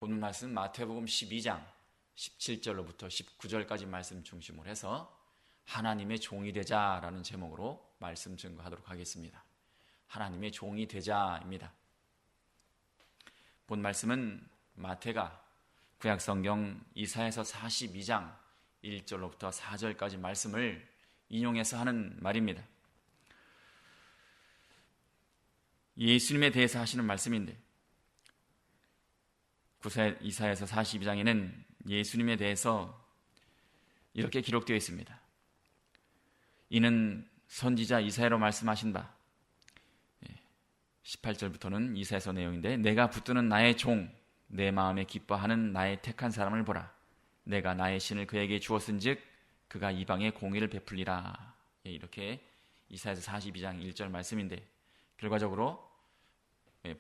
오늘 말씀 마태복음 12장 17절로부터 19절까지 말씀 중심으로 해서 하나님의 종이 되자라는 제목으로 말씀 증거하도록 하겠습니다. 하나님의 종이 되자입니다. 본 말씀은 마태가 구약성경 이사야서 42장 1절로부터 4절까지 말씀을 인용해서 하는 말입니다. 예수님에 대해서 하시는 말씀인데 이사야서 42장에는 예수님에 대해서 이렇게 기록되어 있습니다. 이는 선지자 이사야로 말씀하신 바, 18절부터는 이사야서 내용인데, 내가 붙드는 나의 종, 내 마음에 기뻐하는 나의 택한 사람을 보라. 내가 나의 신을 그에게 주었은즉 그가 이방에 공의를 베풀리라. 이렇게 이사야서 42장 1절 말씀인데, 결과적으로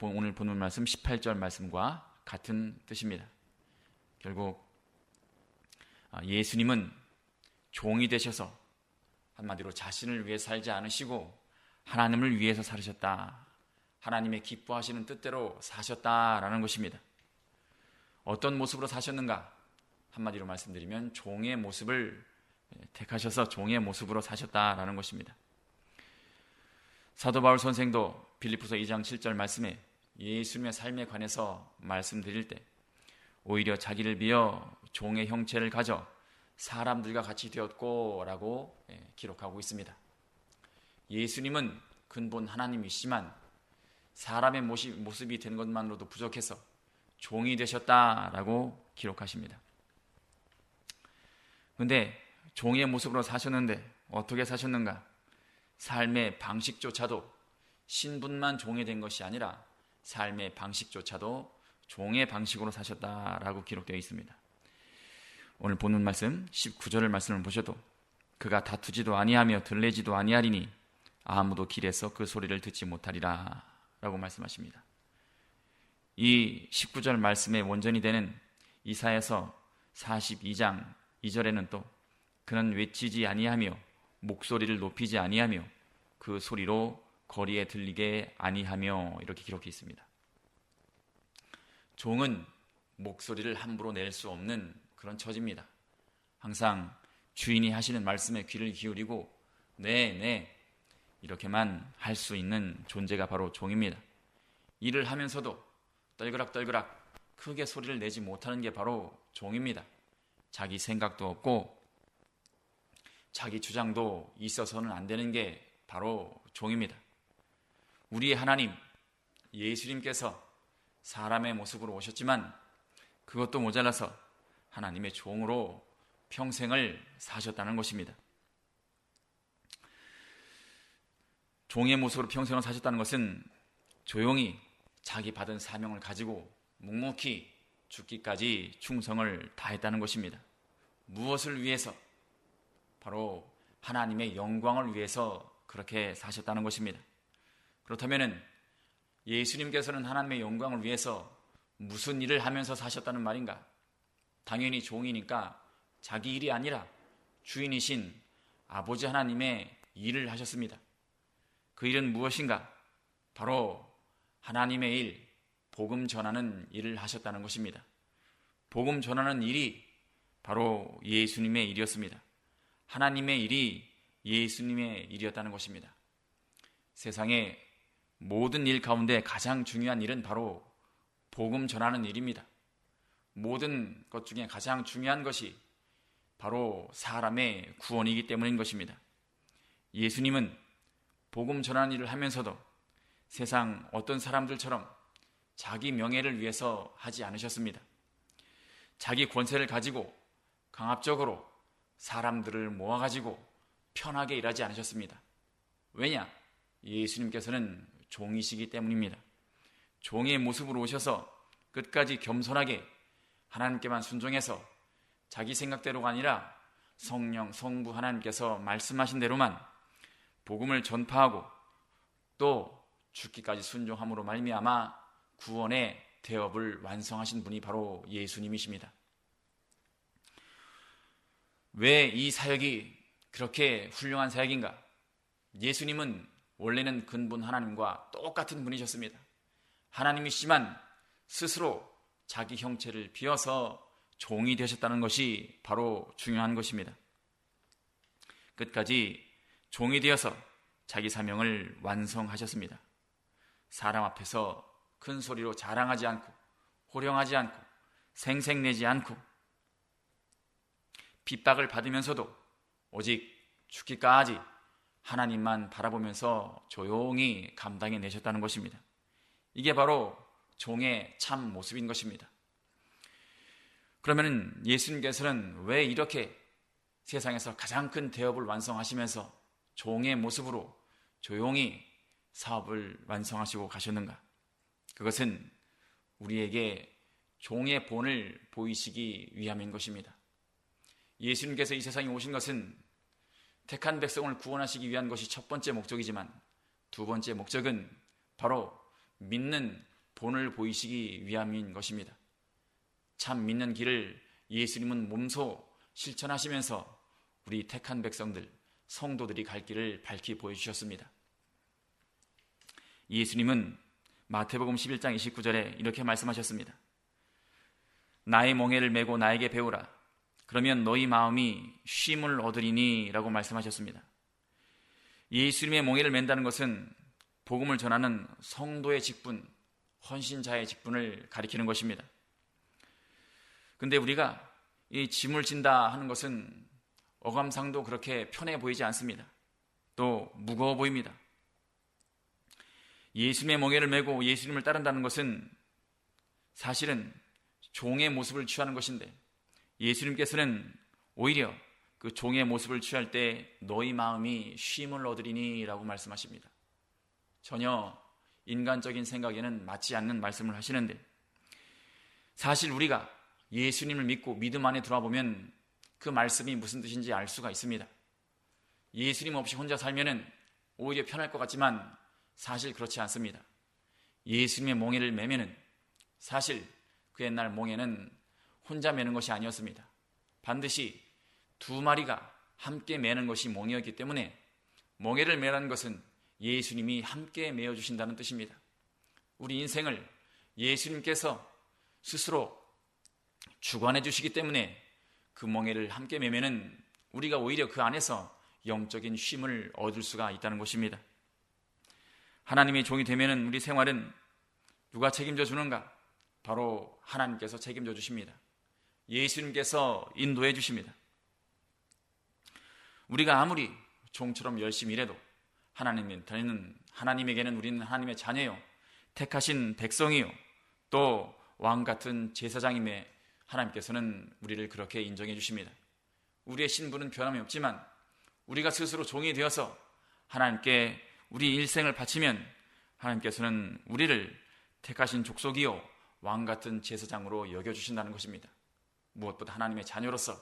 오늘 본문 말씀 18절 말씀과 같은 뜻입니다. 결국 예수님은 종이 되셔서 한마디로 자신을 위해 살지 않으시고 하나님을 위해서 살으셨다. 하나님의 기뻐하시는 뜻대로 사셨다라는 것입니다. 어떤 모습으로 사셨는가? 한마디로 말씀드리면 종의 모습을 택하셔서 종의 모습으로 사셨다라는 것입니다. 사도 바울 선생도 빌립보서 2장 7절 말씀에 예수님의 삶에 관해서 말씀드릴 때 오히려 자기를 비어 종의 형체를 가져 사람들과 같이 되었고 라고 기록하고 있습니다. 예수님은 근본 하나님이시지만 사람의 모습이 된 것만으로도 부족해서 종이 되셨다라고 기록하십니다. 그런데 종의 모습으로 사셨는데 어떻게 사셨는가? 삶의 방식조차도 신분만 종이 된 것이 아니라 삶의 방식조차도 종의 방식으로 사셨다라고 기록되어 있습니다. 오늘 본문 말씀 19절의 말씀을 보셔도 그가 다투지도 아니하며 들레지도 아니하리니 아무도 길에서 그 소리를 듣지 못하리라 라고 말씀하십니다. 이 19절 말씀의 원전이 되는 이사야서 42장 2절에는 또 그는 외치지 아니하며 목소리를 높이지 아니하며 그 소리로 거리에 들리게 아니하며 이렇게 기록해 있습니다. 종은 목소리를 함부로 낼 수 없는 그런 처지입니다. 항상 주인이 하시는 말씀에 귀를 기울이고 네 이렇게만 할 수 있는 존재가 바로 종입니다. 일을 하면서도 떨그락떨그락 크게 소리를 내지 못하는 게 바로 종입니다. 자기 생각도 없고 자기 주장도 있어서는 안 되는 게 바로 종입니다. 우리의 하나님 예수님께서 사람의 모습으로 오셨지만 그것도 모자라서 하나님의 종으로 평생을 사셨다는 것입니다. 종의 모습으로 평생을 사셨다는 것은 조용히 자기 받은 사명을 가지고 묵묵히 죽기까지 충성을 다했다는 것입니다. 무엇을 위해서? 바로 하나님의 영광을 위해서 그렇게 사셨다는 것입니다. 그렇다면 예수님께서는 하나님의 영광을 위해서 무슨 일을 하면서 사셨다는 말인가? 당연히 종이니까 자기 일이 아니라 주인이신 아버지 하나님의 일을 하셨습니다. 그 일은 무엇인가? 바로 하나님의 일, 복음 전하는 일을 하셨다는 것입니다. 복음 전하는 일이 바로 예수님의 일이었습니다. 하나님의 일이 예수님의 일이었다는 것입니다. 세상에 모든 일 가운데 가장 중요한 일은 바로 복음 전하는 일입니다. 모든 것 중에 가장 중요한 것이 바로 사람의 구원이기 때문인 것입니다. 예수님은 복음 전하는 일을 하면서도 세상 어떤 사람들처럼 자기 명예를 위해서 하지 않으셨습니다. 자기 권세를 가지고 강압적으로 사람들을 모아가지고 편하게 일하지 않으셨습니다. 왜냐? 예수님께서는 종이시기 때문입니다. 종의 모습으로 오셔서 끝까지 겸손하게 하나님께만 순종해서 자기 생각대로가 아니라 성령, 성부 하나님께서 말씀하신 대로만 복음을 전파하고 또 죽기까지 순종함으로 말미암아 구원의 대업을 완성하신 분이 바로 예수님이십니다. 왜 이 사역이 그렇게 훌륭한 사역인가? 예수님은 원래는 근본 하나님과 똑같은 분이셨습니다. 하나님이시지만 스스로 자기 형체를 비워서 종이 되셨다는 것이 바로 중요한 것입니다. 끝까지 종이 되어서 자기 사명을 완성하셨습니다. 사람 앞에서 큰 소리로 자랑하지 않고 호령하지 않고 생색내지 않고 핍박을 받으면서도 오직 죽기까지 하나님만 바라보면서 조용히 감당해내셨다는 것입니다. 이게 바로 종의 참 모습인 것입니다. 그러면 예수님께서는 왜 이렇게 세상에서 가장 큰 대업을 완성하시면서 종의 모습으로 조용히 사업을 완성하시고 가셨는가? 그것은 우리에게 종의 본을 보이시기 위함인 것입니다. 예수님께서 이 세상에 오신 것은 택한 백성을 구원하시기 위한 것이 첫 번째 목적이지만 두 번째 목적은 바로 믿는 본을 보이시기 위함인 것입니다. 참 믿는 길을 예수님은 몸소 실천하시면서 우리 택한 백성들, 성도들이 갈 길을 밝히 보여주셨습니다. 예수님은 마태복음 11장 29절에 이렇게 말씀하셨습니다. 나의 멍에를 메고 나에게 배우라. 그러면 너희 마음이 쉼을 얻으리니 라고 말씀하셨습니다. 예수님의 멍에를 맨다는 것은 복음을 전하는 성도의 직분, 헌신자의 직분을 가리키는 것입니다. 근데 우리가 이 짐을 진다 하는 것은 어감상도 그렇게 편해 보이지 않습니다. 또 무거워 보입니다. 예수님의 멍에를 메고 예수님을 따른다는 것은 사실은 종의 모습을 취하는 것인데 예수님께서는 오히려 그 종의 모습을 취할 때 너희 마음이 쉼을 얻으리니 라고 말씀하십니다. 전혀 인간적인 생각에는 맞지 않는 말씀을 하시는데 사실 우리가 예수님을 믿고 믿음 안에 들어와 보면 그 말씀이 무슨 뜻인지 알 수가 있습니다. 예수님 없이 혼자 살면은 오히려 편할 것 같지만 사실 그렇지 않습니다. 예수님의 멍에를 매면은 사실 그 옛날 멍에는 혼자 매는 것이 아니었습니다. 반드시 두 마리가 함께 매는 것이 멍이었기 때문에 멍에를 매라는 것은 예수님이 함께 매어주신다는 뜻입니다. 우리 인생을 예수님께서 스스로 주관해 주시기 때문에 그 멍에를 함께 매면은 우리가 오히려 그 안에서 영적인 쉼을 얻을 수가 있다는 것입니다. 하나님의 종이 되면은 우리 생활은 누가 책임져 주는가? 바로 하나님께서 책임져 주십니다. 예수님께서 인도해 주십니다. 우리가 아무리 종처럼 열심히 일해도 하나님에게는 우리는 하나님의 자녀요, 택하신 백성이요, 또 왕같은 제사장임에 하나님께서는 우리를 그렇게 인정해 주십니다. 우리의 신분은 변함이 없지만 우리가 스스로 종이 되어서 하나님께 우리 일생을 바치면 하나님께서는 우리를 택하신 족속이요 왕같은 제사장으로 여겨주신다는 것입니다. 무엇보다 하나님의 자녀로서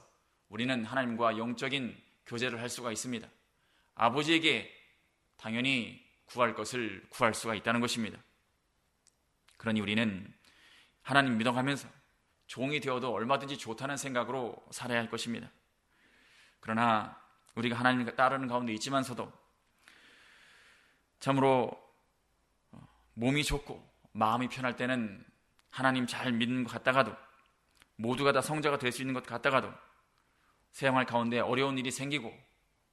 우리는 하나님과 영적인 교제를 할 수가 있습니다. 아버지에게 당연히 구할 것을 구할 수가 있다는 것입니다. 그러니 우리는 하나님 믿어가면서 종이 되어도 얼마든지 좋다는 생각으로 살아야 할 것입니다. 그러나 우리가 하나님을 따르는 가운데 있지만서도 참으로 몸이 좋고 마음이 편할 때는 하나님 잘 믿는 것 같다가도 모두가 다 성자가 될 수 있는 것 같다가도 생활 가운데 어려운 일이 생기고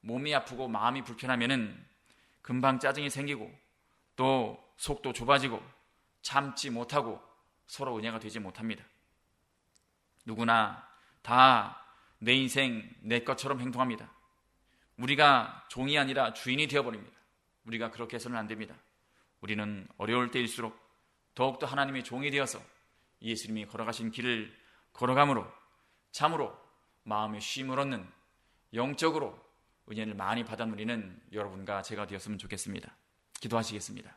몸이 아프고 마음이 불편하면은 금방 짜증이 생기고 또 속도 좁아지고 참지 못하고 서로 은혜가 되지 못합니다. 누구나 다 내 인생 내 것처럼 행동합니다. 우리가 종이 아니라 주인이 되어버립니다. 우리가 그렇게 해서는 안 됩니다. 우리는 어려울 때일수록 더욱더 하나님의 종이 되어서 예수님이 걸어가신 길을 걸어감으로 참으로 마음의 쉼을 얻는 영적으로 은혜를 많이 받아 누리는 여러분과 제가 되었으면 좋겠습니다. 기도하시겠습니다.